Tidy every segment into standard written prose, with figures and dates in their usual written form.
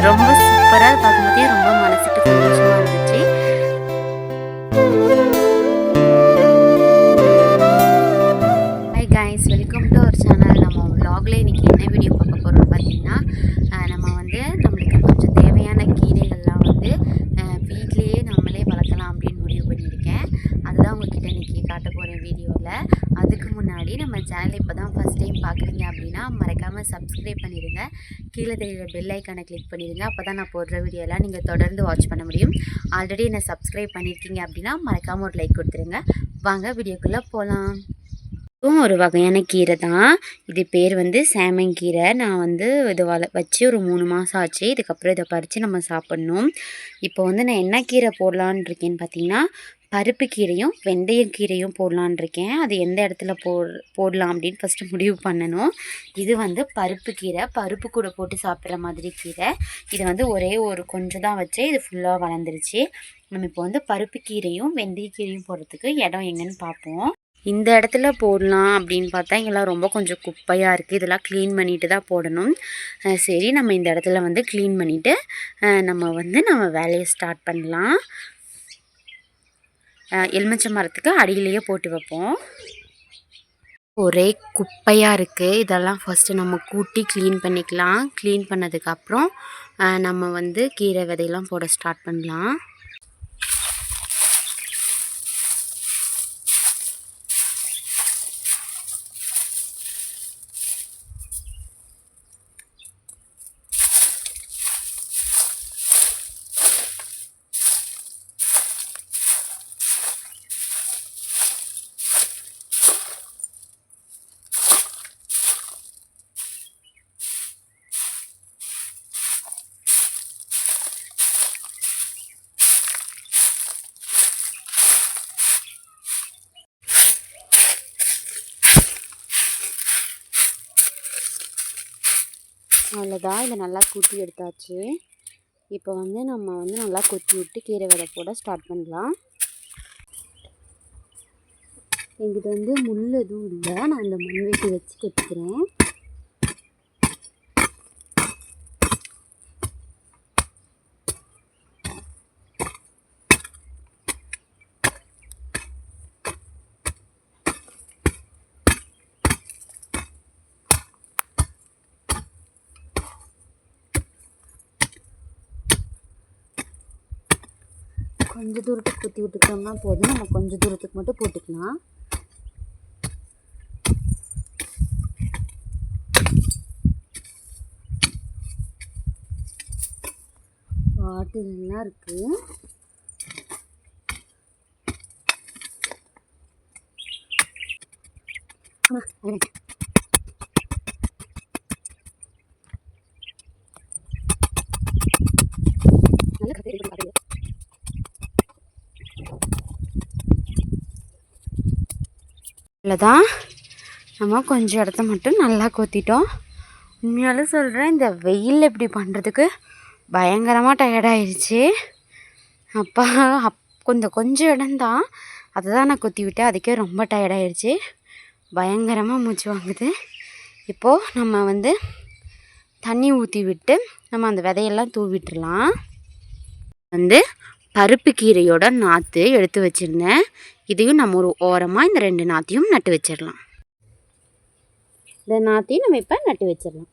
ரொம்ப சூப்பராக பார்க்கும்போதே ரொம்ப மனசுக்கு சந்தோஷமாக இருந்துச்சு. Hi guys, welcome to our channel. நம்ம vlogல இன்றைக்கி என்ன வீடியோ பார்க்க போகிறோம்னு பார்த்தீங்கன்னா, நம்ம வந்து நம்மளுக்கு கொஞ்சம் தேவையான கீரைகள்லாம் வந்து வீட்லேயே நம்மளே வளர்க்கலாம் அப்படின்னு முடிவு பண்ணியிருக்கேன். அதுதான் உங்கள்கிட்ட இன்றைக்கி காட்ட போகிறேன் வீடியோவில். அதுக்கு முன்னாடி நம்ம சேனலை இப்போ தான் ஃபஸ்ட் டைம் பார்க்குறீங்க அப்படின்னா மறக்காமல் சப்ஸ்கிரைப் பண்ணிடுங்க. கீழே தெரியுற பெல் ஐக்கானை கிளிக் பண்ணிடுங்க. அப்போ தான் நான் போடுற வீடியோலாம் நீங்கள் தொடர்ந்து வாட்ச் பண்ண முடியும். ஆல்ரெடி என்னை சப்ஸ்கிரைப் பண்ணியிருக்கீங்க அப்படின்னா மறக்காமல் ஒரு லைக் கொடுத்துருங்க. வாங்க வீடியோக்குள்ளே போகலாம். இதுவும் ஒரு வகையான கீரை தான். இது பேர் வந்து சேமங்கீரை. நான் வந்து இது வச்சு ஒரு 3 மாதம் ஆச்சு. இதுக்கப்புறம் இதை பறித்து நம்ம சாப்பிட்ணும். இப்போ வந்து நான் என்ன கீரை போடலான்னு இருக்கேன்னு பார்த்தீங்கன்னா, பருப்பு கீரையும் வெந்தயக்கீரையும் போடலான் இருக்கேன். அது எந்த இடத்துல போடலாம் அப்படின்னு ஃபஸ்ட்டு முடிவு பண்ணணும். இது வந்து பருப்பு கீரை, பருப்பு கூட போட்டு சாப்பிட்ற மாதிரி கீரை. இது வந்து ஒரே ஒரு கொஞ்சம் தான் வச்சேன், இது ஃபுல்லாக வளர்ந்துருச்சு. நம்ம இப்போ வந்து பருப்பு கீரையும் வெந்தயக்கீரையும் போடுறதுக்கு இடம் எங்கன்னு பார்ப்போம். இந்த இடத்துல போடலாம் அப்படின்னு பார்த்தா இங்கெல்லாம் ரொம்ப கொஞ்சம் குப்பையாக இருக்குது. இதெல்லாம் க்ளீன் பண்ணிட்டு தான் போடணும். சரி, நம்ம இந்த இடத்துல வந்து க்ளீன் பண்ணிவிட்டு நம்ம வேலையை ஸ்டார்ட் பண்ணலாம். எலுமிச்சை மரத்துக்கு அடியிலேயே போட்டு வைப்போம். ஒரே குப்பையாக இருக்குது. இதெல்லாம் ஃபஸ்ட்டு நம்ம கூட்டி க்ளீன் பண்ணிக்கலாம். க்ளீன் பண்ணதுக்கப்புறம் நம்ம வந்து கீரை விதையெல்லாம் போட ஸ்டார்ட் பண்ணலாம். அவ்வளோதான், இதை நல்லா கூட்டி எடுத்தாச்சு. இப்போ வந்து நம்ம வந்து நல்லா கொத்தி விட்டு கீரை விதை போட ஸ்டார்ட் பண்ணலாம். எங்கிட்ட வந்து முள் எதுவும் இல்லை, நான் இந்த மண்வெட்டி வச்சு கொத்திக்கிறேன். கொஞ்சம் தூரத்துக்கு குத்தி விட்டுக்கிட்டோம்னா போதும். நம்ம கொஞ்சம் தூரத்துக்கு மட்டும் போட்டுக்கலாம். வாட்டிலாம் இருக்குது. அவ்வளோதான், நம்ம கொஞ்சம் இடத்த மட்டும் நல்லா கொத்திட்டோம். உண்மையாலும் சொல்கிறேன், இந்த வெயில் இப்படி பண்ணுறதுக்கு பயங்கரமாக டயர்டாயிடுச்சு. அப்பா கொஞ்சம் இடம்தான், அதை தான் நான் கொத்தி விட்டேன். அதுக்கே ரொம்ப டயர்டாயிடுச்சு, பயங்கரமாக மூச்சு வாங்குது. இப்போது நம்ம வந்து தண்ணி ஊற்றி விட்டு நம்ம அந்த விதையெல்லாம் தூவிட்டுடலாம். வந்து பருப்பு கீரையோட நாற்று எடுத்து வச்சுருந்தேன். இதையும் நம்ம ஒரு ஓரமாக இந்த 2 நாற்றையும் நட்டு வச்சிடலாம். இந்த நாற்றையும் நம்ம இப்போ நட்டு வச்சிடலாம்.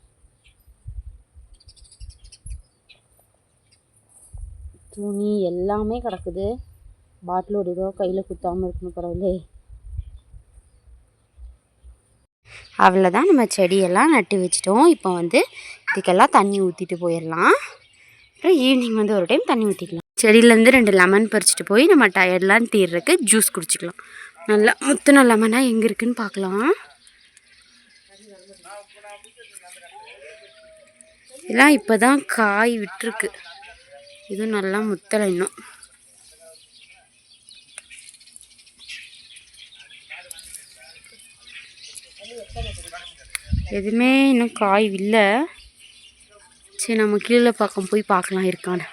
துணி எல்லாமே கிடக்குது. பாட்டிலோட ஏதோ கையில் குத்தாமல் இருக்கணும், பரவாயில்ல. அவ்வளோதான், நம்ம செடியெல்லாம் நட்டு வச்சிட்டோம். இப்போ வந்து இதுக்கெல்லாம் தண்ணி ஊற்றிட்டு போயிடலாம். அப்புறம் ஈவினிங் வந்து ஒரு டைம் தண்ணி ஊற்றிக்கலாம். செடியிலேருந்து 2 லெமன் பறிச்சுட்டு போய் நம்ம டயர்ட்லாம் தீர்றதுக்கு ஜூஸ் குடிச்சிக்கலாம். நல்லா முத்துன லெமனாக எங்கே இருக்குதுன்னு பார்க்கலாம். இதெல்லாம் இப்போ தான் காய் விட்டுருக்கு. இதுவும் நல்லா முத்தலை இன்னும். எதுவுமே இன்னும் காய் இல்லை. சரி, நம்ம கீழே பக்கம் போய் பார்க்கலாம் இருக்கான்னு.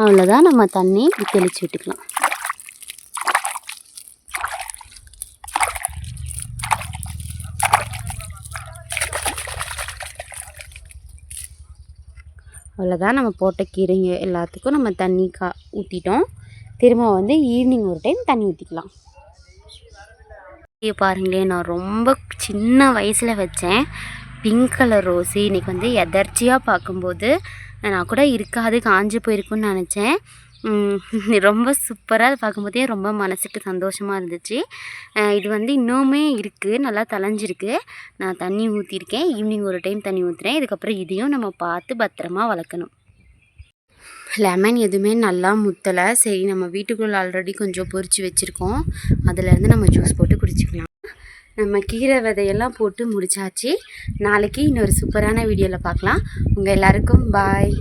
அவ்வளோதான், நம்ம தண்ணி தெளித்து விட்டுக்கலாம். அவ்வளோதான். நம்ம போட்ட கீரைங்க எல்லாத்துக்கும் நம்ம தண்ணி ஊற்றிட்டோம். திரும்ப வந்து ஈவினிங் ஒரு டைம் தண்ணி ஊற்றிக்கலாம். பாருங்களேன், நான் ரொம்ப சின்ன வயசில் வச்சேன் பிங்க் கலர் ரோஸு. இன்றைக்கி வந்து எதர்ச்சியாக பார்க்கும்போது நான் கூட இருக்காது, காஞ்சி போயிருக்குன்னு நினச்சேன். ரொம்ப சூப்பராக பார்க்கும்போதே ரொம்ப மனசுக்கு சந்தோஷமாக இருந்துச்சு. இது வந்து இன்னுமே இருக்குது, நல்லா தளைஞ்சிருக்கு. நான் தண்ணி ஊற்றிருக்கேன், ஈவினிங் ஒரு டைம் தண்ணி ஊற்றுறேன். இதுக்கப்புறம் இதையும் நம்ம பார்த்து பத்திரமா வளர்க்கணும். லெமன் எதுவுமே நல்லா முத்தலை. சரி, நம்ம வீட்டுக்குள்ளே ஆல்ரெடி கொஞ்சம் பொரித்து வச்சுருக்கோம், அதிலேருந்து நம்ம ஜூஸ் போட்டு குடிச்சிக்கலாம். நம்ம கீரை விதையெல்லாம் போட்டு முடிச்சாச்சு. நாளைக்கு இன்னொரு சூப்பரான வீடியோவில் பார்க்கலாம். உங்கள் எல்லாருக்கும் பாய்.